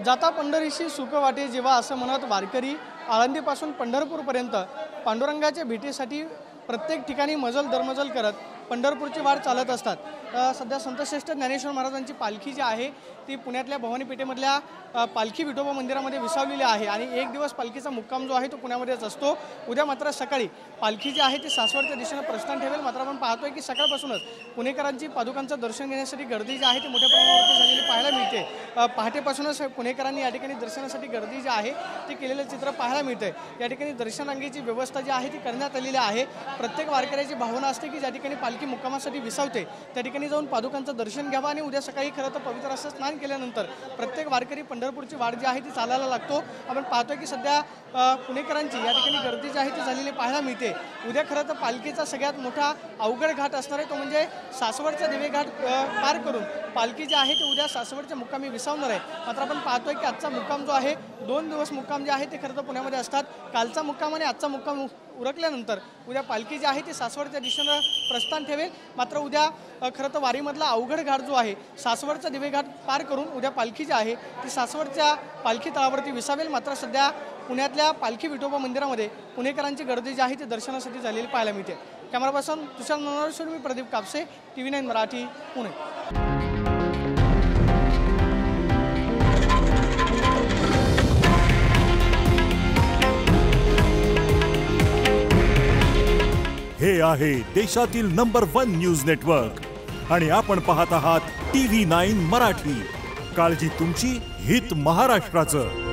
जाता पंढरीशी सुख वाटे जेव्हा असं म्हणत वारकरी आळंदीपासून पंढरपूरपर्यंत पांडुरंगाच्या भेटीसाठी प्रत्येक ठिकाणी मजल दरमजल करत पंढरपूरची वाट चालत असतात। सध्या संतश्रेष्ठ ज्ञानेश्वर महाराजांची पालखी जी आहे ती पुण्यातल्या भवानी पेठेमधल्या पालखी विठोबा मंदिरामध्ये विसावलेली आहे आणि एक दिवस पालखीचा मुक्काम जो आहे तो पुण्यामध्येच असतो। उद्या मात्र सकाळी पालखी जी आहे ती सासवडच्या दिशेने प्रस्थान ठेवेल। मात्र आपण पाहतोय की सकाळपासूनच पुणेकरांची पादुकांचं दर्शन घेण्यासाठी गर्दी जी आहे ती मोठ्या प्रमाणावरती झालेली पाहायला मिळते। पहाटेपासूनच पुणेकरांनी या ठिकाणी दर्शनासाठी गर्दी जी आहे ती केलेलं चित्र पाहायला मिळते। या ठिकाणी दर्शन रांगेची व्यवस्था जी आहे ती करण्यात आलेली आहे। प्रत्येक वारकऱ्याची भावना असते की ज्या ठिकाणी पालखी मुक्कामासाठी विसावते त्या ठिकाणी जाऊन पादुकांचं दर्शन घ्यावं आणि उद्या सकाळी खरं तर पवित्र असं स्नान केल्यानंतर प्रत्येक वारकरी पंढरपूरची वाट जी आहे ती चालायला लागतो। आपण पाहतोय की सध्या पुणेकरांची या ठिकाणी गर्दी जी आहे ती झालेली पाहायला मिळते। उद्या खरं तर पालखीचा सगळ्यात मोठा अवघड घाट असणार आहे तो म्हणजे सासवडचा दिवे घाट पार करून पालखी जी आहे ती उद्या सासवडच्या मुक्कामी विसावणार आहे। मात्र आपण पाहतोय की आजचा मुक्काम जो आहे 2 दिवस मुक्काम जे आहे ते खरं तर पुण्यामध्ये असतात। कालचा मुक्काम आणि आजचा मुक्काम उरकल्यानंतर उद्या पालखी जी आहे ती सासवडच्या दिशेनं प्रस्थान ठेवेल। मात्र उद्या खरं तर वारीमधला अवघड घाट जो आहे सासवडचा दिवे घाट पार करून उद्या पालखी जी आहे ती सासवडच्या पालखी तळावरती विसावेल। मात्र सध्या पुण्यातल्या पालखी विठोबा मंदिरामध्ये पुणेकरांची गर्दी जी आहे ती दर्शनासाठी झालेली पाहायला मिळते। कॅमेरा पर्सन तुषार नवनाथेश्वर, मी प्रदीप कापसे, TV9 मराठी, पुणे। हे आहे देशातील नंबर 1 न्यूज नेटवर्क आणि आपण पाहत आहात TV9 मराठी। काळजी तुमची, हित महाराष्ट्राचं।